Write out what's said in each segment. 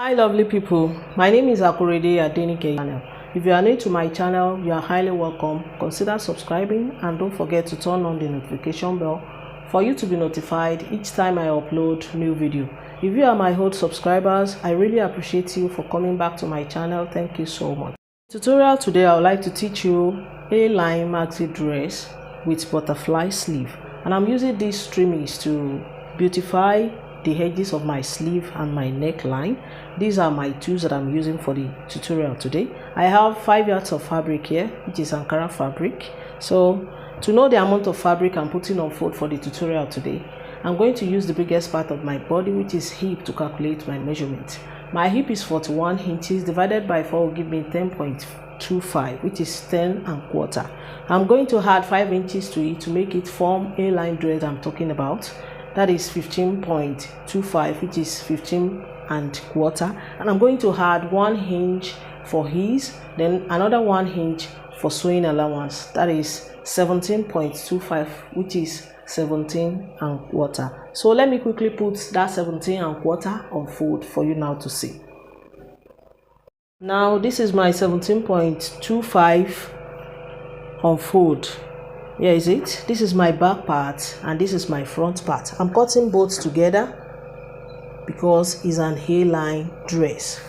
Hi lovely people, my name is Akorede Adenike channel. If you are new to my channel, you are highly welcome. Consider subscribing and don't forget to turn on the notification bell for you to be notified each time I upload new video. If you are my old subscribers, I really appreciate you for coming back to my channel. Thank you so much. Tutorial today, I would like to teach you a line maxi dress with butterfly sleeve, and I'm using these trimmings to beautify the edges of my sleeve and my neckline. These are my tools that I'm using for the tutorial today. I have 5 yards of fabric here, which is Ankara fabric. So to know the amount of fabric I'm putting on fold for the tutorial today, I'm going to use the biggest part of my body, which is hip, to calculate my measurement. My hip is 41 inches divided by 4 will give me 10.25, which is 10 1/4. I'm going to add 5 inches to it to make it form a line dress I'm talking about. That is 15.25, which is 15 1/4, and I'm going to add 1 inch for ease, then another 1 inch for sewing allowance. That is 17.25, which is 17 1/4. So let me quickly put that 17 1/4 on fold for you now to see. Now this is my 17.25 on fold. Here is it. This is my back part and this is my front part. I'm cutting both together because it's an A-line dress.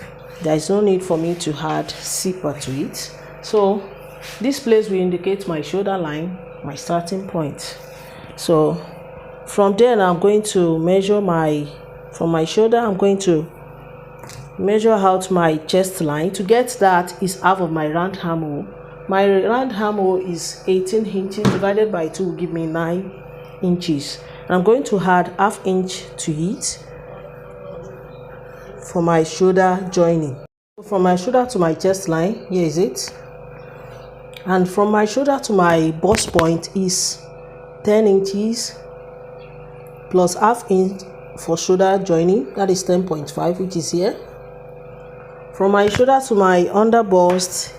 There is no need for me to add zipper to it. So this place will indicate my shoulder line, my starting point. So from there now I'm going to measure from my shoulder, I'm going to measure out my chest line. To get that is half of my round armhole. My round armhole is 18 inches divided by 2 will give me 9 inches. And I'm going to add ½ inch to it for my shoulder joining. From my shoulder to my chest line, here is it. And from my shoulder to my bust point is 10 inches plus ½ inch for shoulder joining. That is 10.5, which is here. From my shoulder to my under bust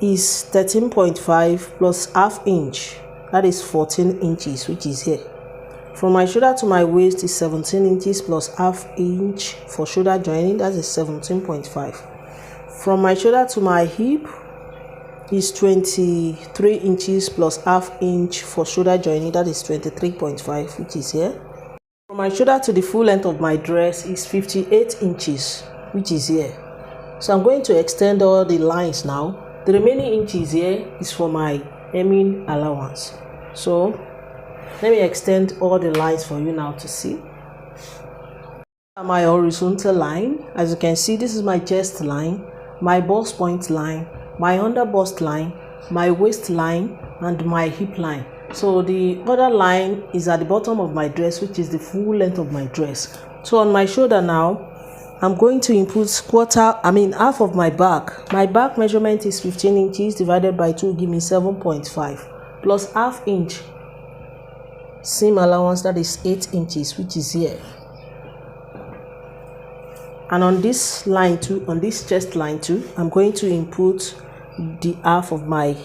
is 13.5 plus ½ inch, that is 14 inches, which is here. From my shoulder to my waist is 17 inches plus ½ inch for shoulder joining, that is 17.5. From my shoulder to my hip is 23 inches plus ½ inch for shoulder joining, that is 23.5, which is here. From my shoulder to the full length of my dress is 58 inches, which is here. So I'm going to extend all the lines now. The remaining inches here is for my hemming allowance. So let me extend all the lines for you now to see. My horizontal line, as you can see, this is my chest line, my bust point line, my under bust line, my waist line, and my hip line. So the other line is at the bottom of my dress, which is the full length of my dress. So on my shoulder now, I'm going to input half of my back. My back measurement is 15 inches divided by 2 give me 7.5 plus ½ inch seam allowance, that is 8 inches, which is here. And on this line too, on this chest line too, I'm going to input the half of my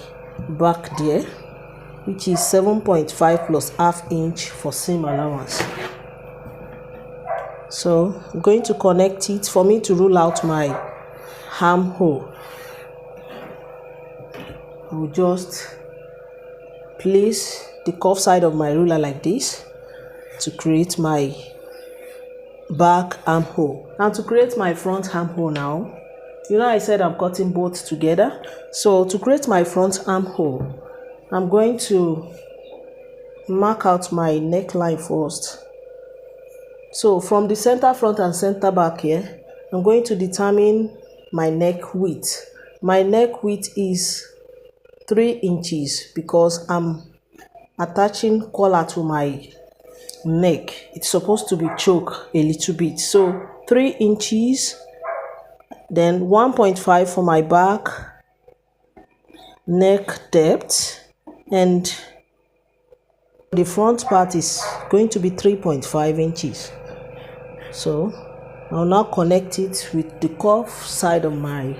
back there, which is 7.5 plus ½ inch for seam allowance. So I'm going to connect it for me to rule out my armhole. I will just place the curved side of my ruler like this to create my back armhole. And to create my front armhole now, you know I said I'm cutting both together. So to create my front armhole, I'm going to mark out my neckline first. So from the center front and center back here, I'm going to determine my neck width. My neck width is 3 inches because I'm attaching collar to my neck. It's supposed to be choke a little bit. So 3 inches, then 1.5 for my back neck depth, and the front part is going to be 3.5 inches. So I'll now connect it with the curved side of my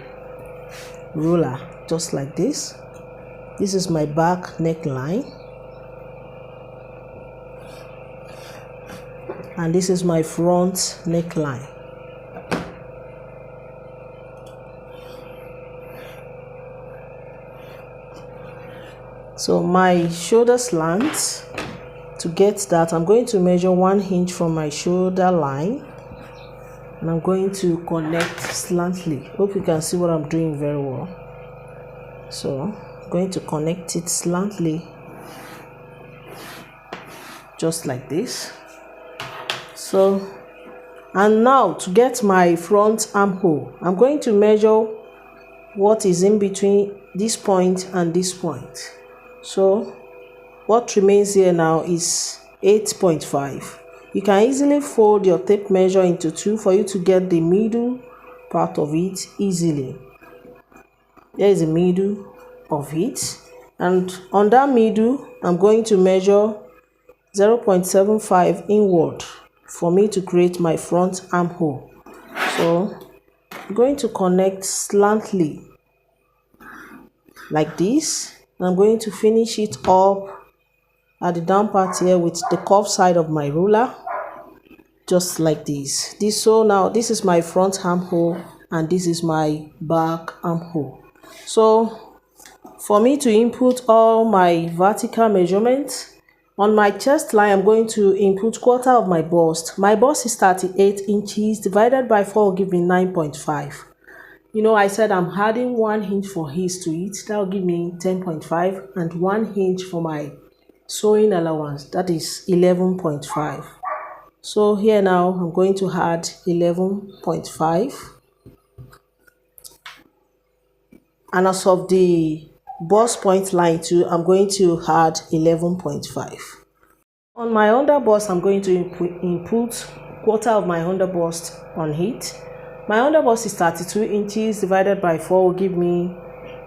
ruler, just like this. This is my back neckline, and this is my front neckline. So my shoulder slant, to get that, I'm going to measure 1 inch from my shoulder line, and I'm going to connect slantly. Hope you can see what I'm doing very well. So I'm going to connect it slantly, just like this. So, and now to get my front armhole, I'm going to measure what is in between this point and this point. So what remains here now is 8.5. You can easily fold your tape measure into 2 for you to get the middle part of it easily. There is the middle of it, and on that middle I'm going to measure 0.75 inward for me to create my front armhole. So I'm going to connect slantly like this. I'm going to finish it up at the down part here with the curved side of my ruler, just like this. So now this is my front armhole and this is my back armhole. So for me to input all my vertical measurements, on my chest line I'm going to input quarter of my bust. My bust is 38 inches divided by 4 will give me 9.5. You know, I said I'm adding 1 inch for his to it. That will give me 10.5, and 1 inch for my sewing allowance, that is 11.5. So here now I'm going to add 11.5, and as of the bust point line too, I'm going to add 11.5. On my under bust, I'm going to input quarter of my under bust on it. My under bust is 32 inches divided by 4 will give me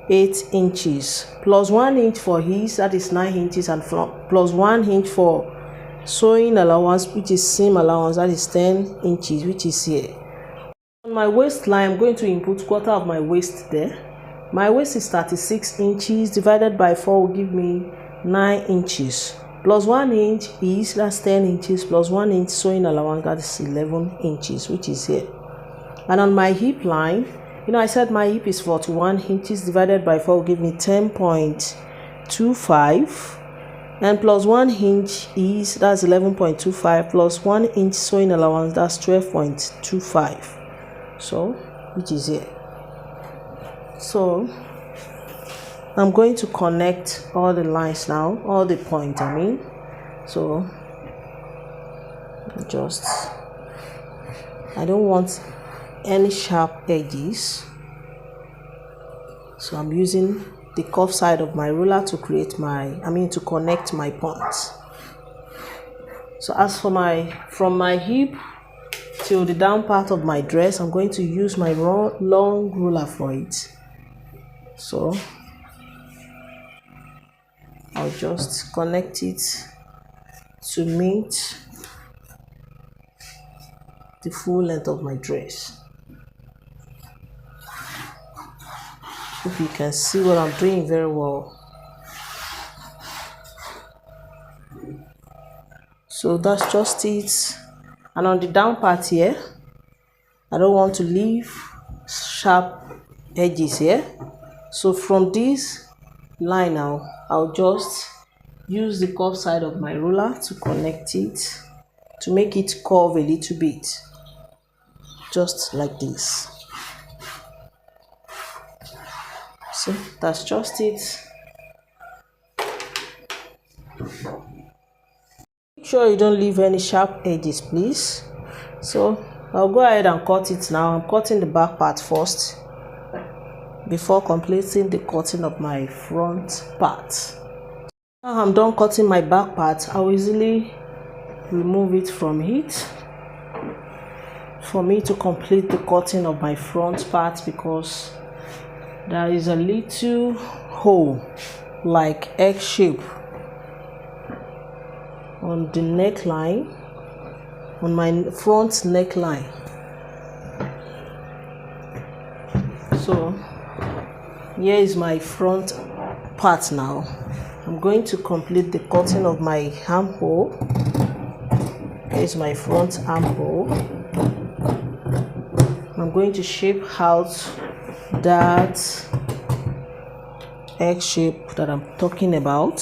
8 inches, plus 1 inch for his, that is 9 inches, and plus 1 inch for sewing allowance, which is seam allowance, that is 10 inches, which is here. On my waistline, I'm going to input quarter of my waist there. My waist is 36 inches divided by 4 will give me 9 inches, plus 1 inch is, that's 10 inches, plus 1 inch sewing allowance, that is 11 inches, which is here. And on my hip line, you know, I said my hip is 41 inches divided by 4 will give me 10.25, and plus 1 inch is, that's 11.25, plus 1 inch sewing allowance, that's 12.25, so which is here. So I'm going to connect all the lines now, all the points I mean. So I don't want any sharp edges, so I'm using the curved side of my ruler to create to connect my points. So as for from my hip till the down part of my dress, I'm going to use my long ruler for it. So I'll just connect it to meet the full length of my dress. Hope you can see what I'm doing very well. So that's just it. And on the down part here, I don't want to leave sharp edges here. So from this line now, I'll just use the curved side of my ruler to connect it, to make it curve a little bit, just like this. So that's just it. Make sure you don't leave any sharp edges, please. So I'll go ahead and cut it now. I'm cutting the back part first before completing the cutting of my front part. Now I'm done cutting my back part, I will easily remove it from it for me to complete the cutting of my front part, because there is a little hole like egg shape on the neckline, on my front neckline. So here is my front part now. I'm going to complete the cutting of my armhole. Here is my front armhole. I'm going to shape out that egg shape that I'm talking about.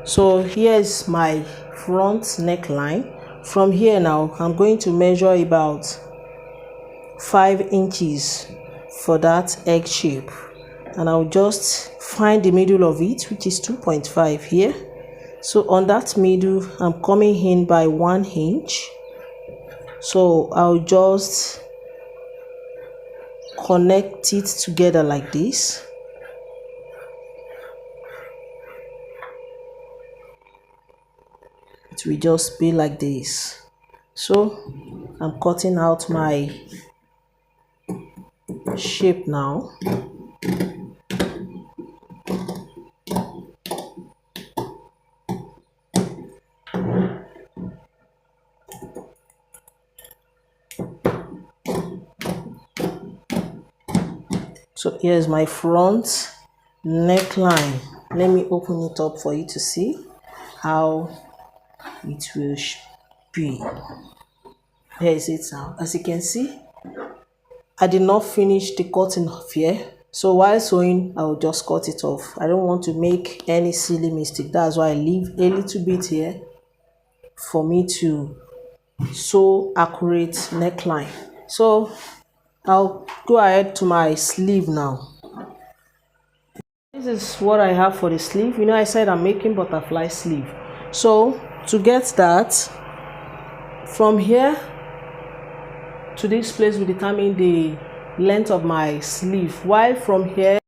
So here is my front neckline. From here now, I'm going to measure about 5 inches for that egg shape, and I'll just find the middle of it, which is 2.5 here. So on that middle, I'm coming in by 1 inch. So I'll just connect it together like this. It will just be like this. So I'm cutting out my shape now. So here's my front neckline. Let me open it up for you to see how it will be. Here is it now. As you can see, I did not finish the cutting off here. So while sewing, I will just cut it off. I don't want to make any silly mistake. That's why I leave a little bit here for me to sew accurate neckline. So I'll go ahead to my sleeve now. This is what I have for the sleeve. You know, I said I'm making butterfly sleeve. So to get that, from here to this place will determine the length of my sleeve, while from here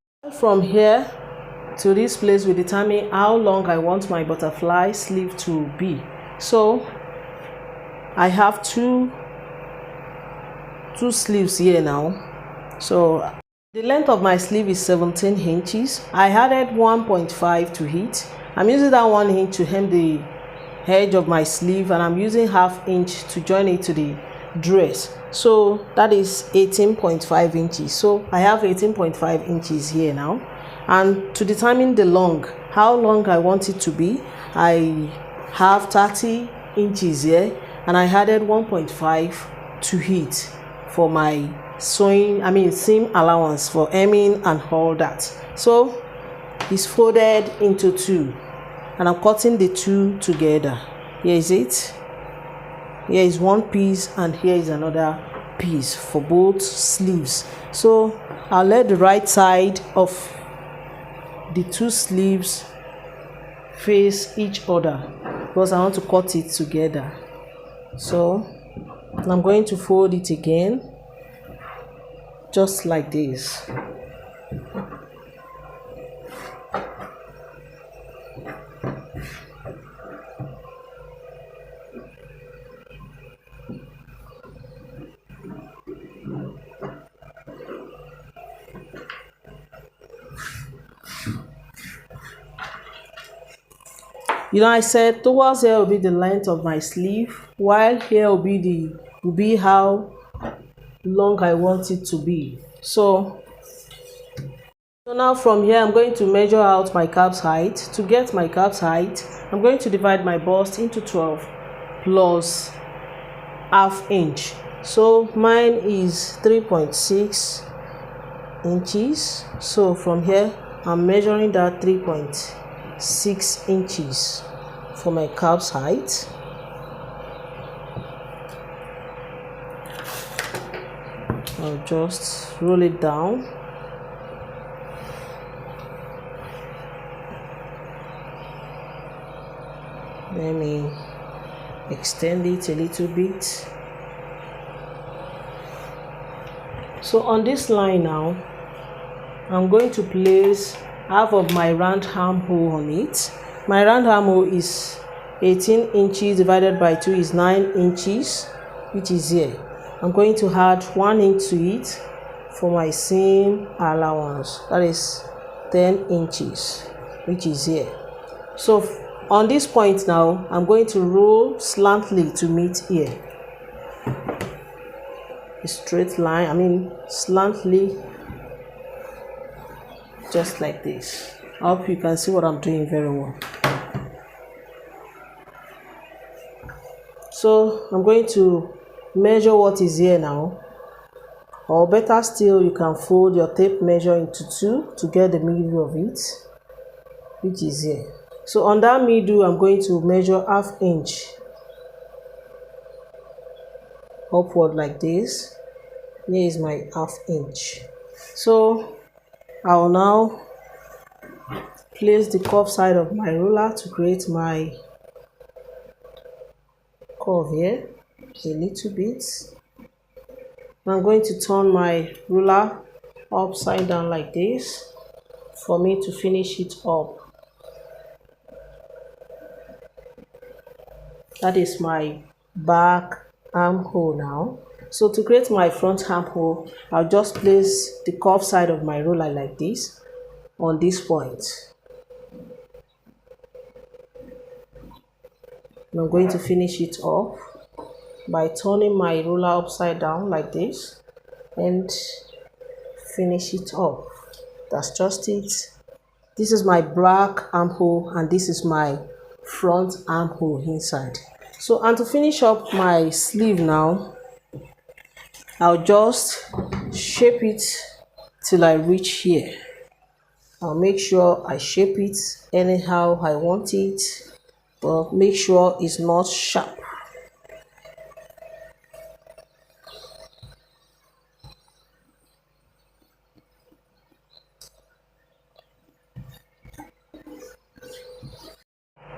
to this place will determine how long I want my butterfly sleeve to be. So I have two sleeves here now. So the length of my sleeve is 17 inches. I added 1.5 to it. I'm using that 1 inch to hem the edge of my sleeve, and I'm using ½ inch to join it to the dress. So that is 18.5 inches. So I have 18.5 inches here now. And to determine the how long I want it to be, I have 30 inches here, and I added 1.5 to it for my seam allowance for hemming and all that. So it's folded into 2, and I'm cutting the 2 together. Here is it. Here is one piece, and here is another piece for both sleeves. So I'll let the right side of the 2 sleeves face each other because I want to cut it together. So I'm going to fold it again, just like this. You know, I said towards here will be the length of my sleeve, while here will be how long I want it to be. So now from here I'm going to measure out my calf's height. To get my calf's height, I'm going to divide my bust into 12 plus ½ inch. So mine is 3.6 inches. So from here I'm measuring that 3.6 inches for my calf's height. I'll just roll it down. Let me extend it a little bit. So on this line now, I'm going to place half of my round armhole on it. My round armhole is 18 inches divided by 2 is 9 inches, which is here. I'm going to add 1 inch to it for my seam allowance. That is 10 inches, which is here. So on this point now, I'm going to roll slantly to meet here. A straight line, slantly, just like this. I hope you can see what I'm doing very well. So I'm going to measure what is here now, or better still, you can fold your tape measure into 2 to get the middle of it. which is here. So on that middle, I'm going to measure ½ inch upward like this. Here is my ½ inch. So I'll now place the curved side of my ruler to create my curve here a little bit. I'm going to turn my ruler upside down like this for me to finish it up. That is my back armhole now. So to create my front armhole, I'll just place the curved side of my ruler like this on this point. And I'm going to finish it off by turning my ruler upside down like this and finish it off. That's just it. This is my back armhole and this is my front armhole inside. So, and to finish up my sleeve now, I'll just shape it till I reach here. I'll make sure I shape it anyhow I want it, but make sure it's not sharp.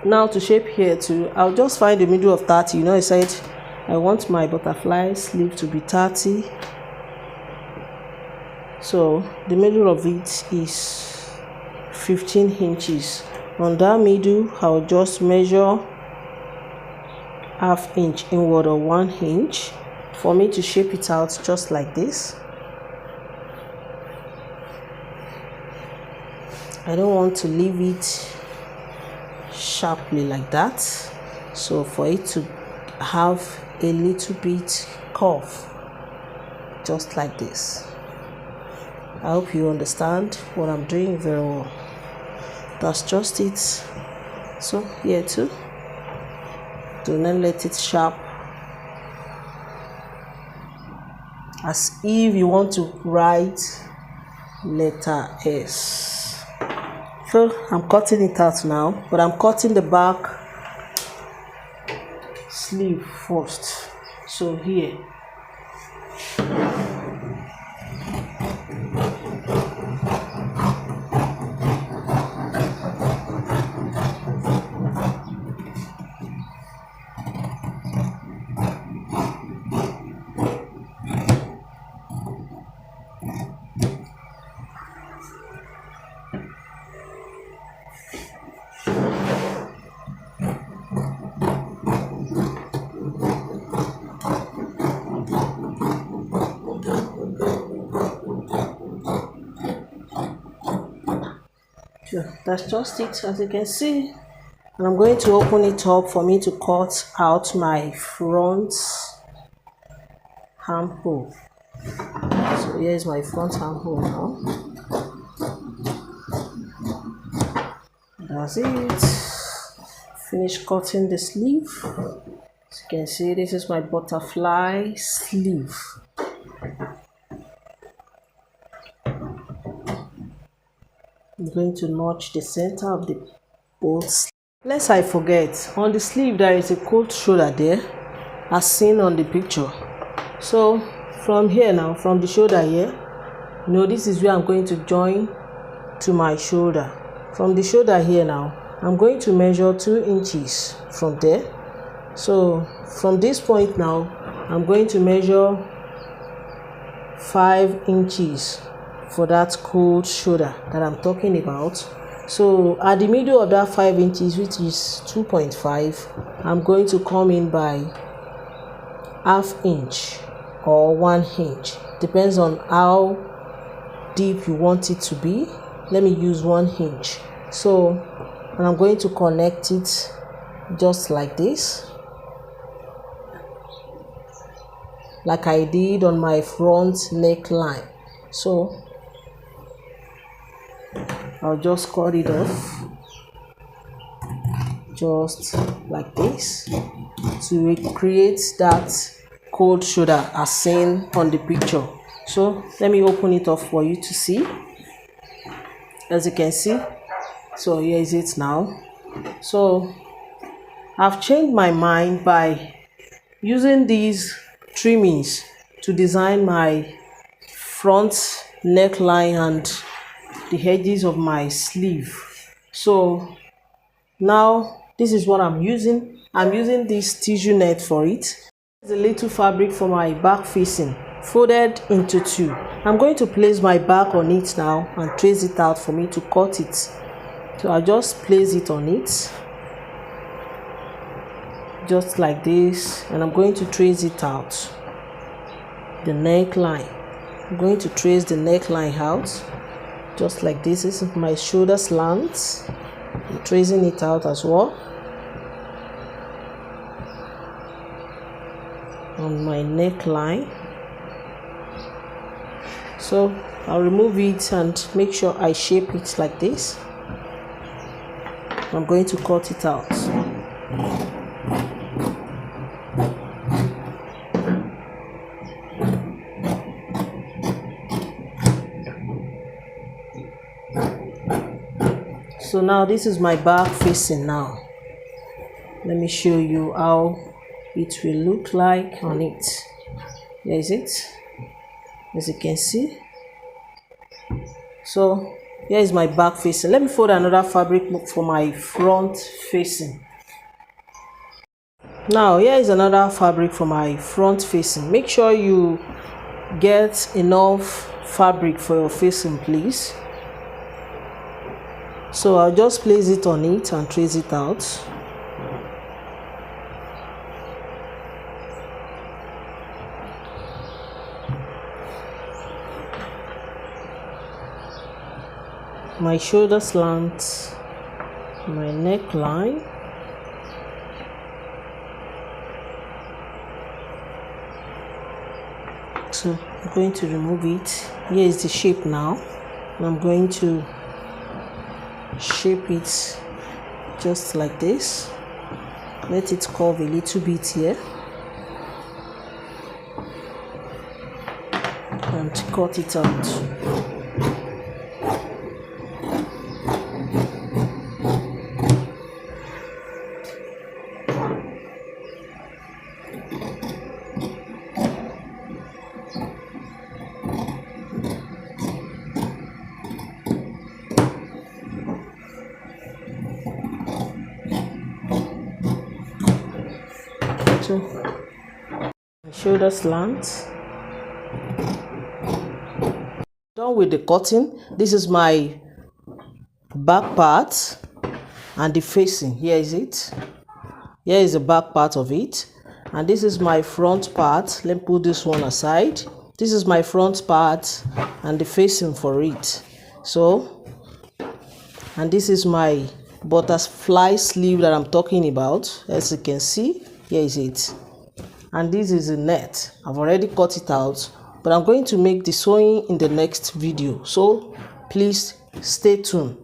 Now to shape here too, I'll just find the middle of 30. You know, I said I want my butterfly sleeve to be 30. So the middle of it is 15 inches. On that middle, I'll just measure ½ inch inward or 1 inch for me to shape it out just like this. I don't want to leave it sharply like that, so for it to have a little bit curve just like this. I hope you understand what I'm doing very well. That's just it. So here too, do not let it sharp as if you want to write letter S. So I'm cutting it out now, but I'm cutting the back sleeve first. So here, that's just it, as you can see. And I'm going to open it up for me to cut out my front armhole. So here is my front armhole now. That's it. Finish cutting the sleeve. As you can see, this is my butterfly sleeve. I'm going to notch the center of the both sleeve. Lest I forget, on the sleeve there is a cold shoulder there, as seen on the picture. So from here now, from the shoulder here, you know, this is where I'm going to join to my shoulder. From the shoulder here now, I'm going to measure 2 inches from there. So from this point now, I'm going to measure 5 inches for that cold shoulder that I'm talking about. So at the middle of that 5 inches, which is 2.5, I'm going to come in by ½ inch or 1 inch, depends on how deep you want it to be. Let me use 1 inch. So, and I'm going to connect it just like this, like I did on my front neckline. So I'll just cut it off just like this to create that cold shoulder as seen on the picture. So let me open it up for you to see. As you can see, So here is it now. So I've changed my mind by using these trimmings to design my front neckline and the edges of my sleeve. So now this is what I'm using. I'm using this tissue net for it. There's a little fabric for my back facing, folded into two. I'm going to place my back on it now and trace it out for me to cut it. So I'll just place it on it, just like this, and I'm going to trace it out. The neckline. I'm going to trace the neckline out, just like this. This is my shoulder slant. I'm tracing it out as well on my neckline. So I'll remove it and make sure I shape it like this. I'm going to cut it out. So now this is my back facing now. Let me show you how it will look like on it. There is it, as you can see. So here is my back facing. Let me fold another fabric for my front facing. Now here is another fabric for my front facing. Make sure you get enough fabric for your facing, please. So I'll just place it on it and trace it out. My shoulder slant, my neckline, so I'm going to remove it. Here is the shape now, and I'm going to shape it just like this. Let it curve a little bit here and cut it out. Shoulder slant. Done with the cutting. This is my back part and the facing. Here is it. Here is the back part of it, and this is my front part. Let me put this one aside. This is my front part and the facing for it. So, and this is my butterfly sleeve that I'm talking about. As you can see, here is it. And this is a net. I've already cut it out, but I'm going to make the sewing in the next video, so please stay tuned.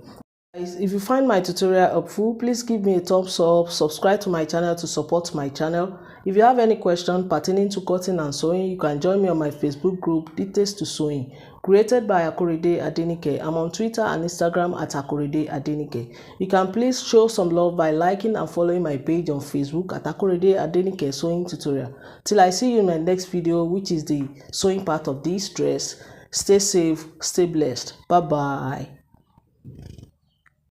Guys, if you find my tutorial helpful, please give me a thumbs up, subscribe to my channel to support my channel. If you have any question pertaining to cutting and sewing, you can join me on my Facebook group, Details to Sewing, created by Akorede Adenike. I'm on Twitter and Instagram at Akorede Adenike. You can please show some love by liking and following my page on Facebook at Akorede Adenike Sewing Tutorial. Till I see you in my next video, which is the sewing part of this dress. Stay safe, stay blessed. Bye bye.